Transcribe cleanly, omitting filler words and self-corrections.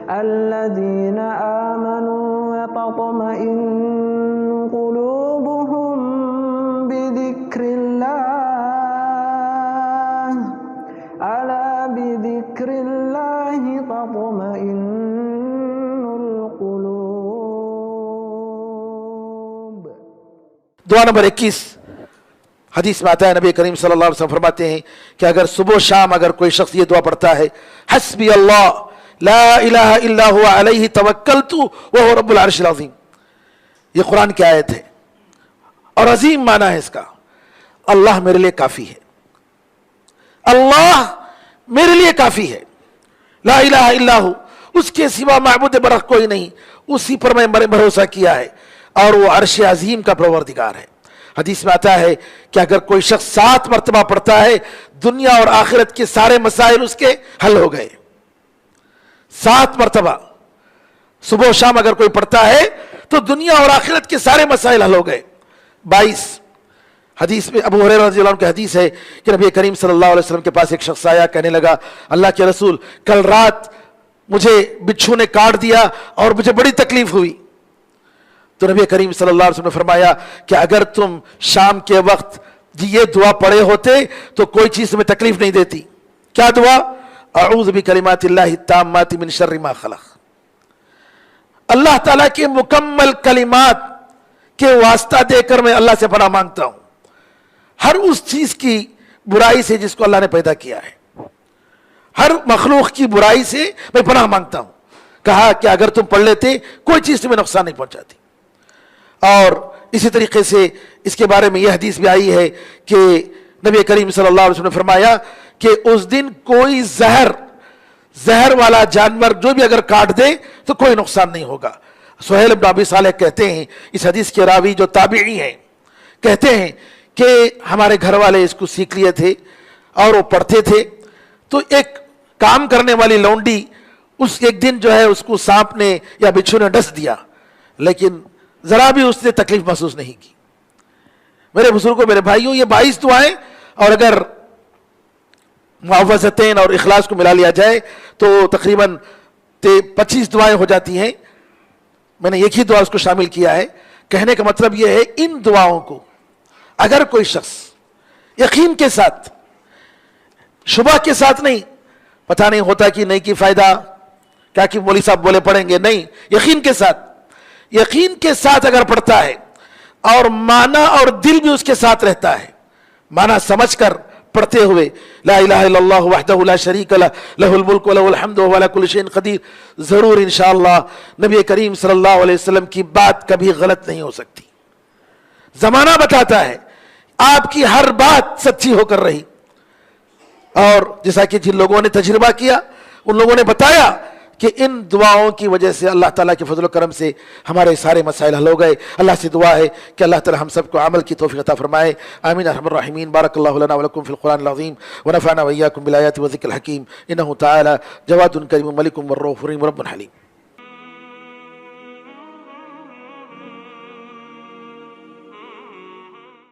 الذين آمنوا وتطمئن قلوبهم بذكر الله ألا بذكر الله تطمئن القلوب. دعا نمبر 21 حدیث میں آتا ہے، نبی کریم صلی اللہ علیہ وسلم فرماتے ہیں کہ اگر صبح و شام اگر کوئی شخص یہ دعا پڑھتا ہے، حسبی اللہ لا الہ الا هو علیہ توکلت وہو رب العرش العظیم، یہ قرآن کی آیت ہے اور عظیم معنی ہے اس کا، اللہ میرے لیے کافی ہے، اللہ میرے لیے کافی ہے، لا الہ الا ہو، اس کے سوا معبود برحق کوئی نہیں، اسی پر میں بھروسہ کیا ہے اور وہ عرش عظیم کا پروردگار ہے. حدیث میں آتا ہے کہ اگر کوئی شخص 7 مرتبہ پڑھتا ہے، دنیا اور آخرت کے سارے مسائل اس کے حل ہو گئے. 7 مرتبہ صبح و شام اگر کوئی پڑھتا ہے تو دنیا اور آخرت کے سارے مسائل حل ہو گئے. 22 حدیث میں ابو ہریرہ رضی اللہ عنہ کی حدیث ہے کہ نبی کریم صلی اللہ علیہ وسلم کے پاس ایک شخص آیا، کہنے لگا اللہ کے رسول کل رات مجھے بچھو نے کاٹ دیا اور مجھے بڑی تکلیف ہوئی. تو نبی کریم صلی اللہ علیہ وسلم نے فرمایا کہ اگر تم شام کے وقت یہ دعا پڑھے ہوتے تو کوئی چیز تمہیں تکلیف نہیں دیتی. کیا دعا؟ اعوذ بکلمات اللہ التامات من شر ما خلق، اللہ تعالیٰ کے مکمل کلمات کے واسطہ دے کر میں اللہ سے پناہ مانگتا ہوں ہر اس چیز کی برائی سے جس کو اللہ نے پیدا کیا ہے، ہر مخلوق کی برائی سے میں پناہ مانگتا ہوں. کہا کہ اگر تم پڑھ لیتے کوئی چیز تمہیں نقصان نہیں پہنچاتی. اور اسی طریقے سے اس کے بارے میں یہ حدیث بھی آئی ہے کہ نبی کریم صلی اللہ علیہ وسلم نے فرمایا کہ اس دن کوئی زہر والا جانور جو بھی اگر کاٹ دے تو کوئی نقصان نہیں ہوگا. سہیل بن ابی صالح کہتے ہیں، اس حدیث کے راوی جو تابعی ہیں، کہتے ہیں کہ ہمارے گھر والے اس کو سیکھ لیے تھے اور وہ پڑھتے تھے. تو ایک کام کرنے والی لونڈی اس ایک دن جو ہے اس کو سانپ نے یا بچھو نے ڈس دیا، لیکن ذرا بھی اس نے تکلیف محسوس نہیں کی. میرے بزرگوں، میرے بھائیوں، یہ 22 دعائیں اور اگر معوذتین اور اخلاص کو ملا لیا جائے تو تقریباً 25 دعائیں ہو جاتی ہیں. میں نے ایک ہی دعا اس کو شامل کیا ہے. کہنے کا مطلب یہ ہے ان دعاؤں کو اگر کوئی شخص یقین کے ساتھ، شبہ کے ساتھ نہیں، پتہ نہیں ہوتا کہ نہیں کی فائدہ کیا کہ مولوی صاحب بولے پڑھیں گے، نہیں، یقین کے ساتھ اگر پڑھتا ہے اور معنی اور دل بھی اس کے ساتھ رہتا ہے، معنی سمجھ کر پڑھتے ہوئے لا الہ الا اللہ وحدہ لا شریک لہ لہ الملک ولہ الحمد وهو علی کل شیء قدیر، ضرور انشاءاللہ نبی کریم صلی اللہ علیہ وسلم کی بات کبھی غلط نہیں ہو سکتی. زمانہ بتاتا ہے آپ کی ہر بات سچی ہو کر رہی. اور جیسا کہ جن لوگوں نے تجربہ کیا ان لوگوں نے بتایا کہ ان دعاؤں کی وجہ سے اللہ تعالیٰ کے فضل و کرم سے ہمارے سارے مسائل حل ہو گئے. اللہ سے دعا ہے کہ اللہ تعالیٰ ہم سب کو عمل کی توفیق عطا فرمائے. آمین ارحم الراحمین. بارک اللہ لنا ولکم فی القرآن العظیم ونفعنا وإیاکم بالآیات والذکر الحکیم. انہ تعالی جواد کریم ملک والرؤوف رحیم رب حلیم.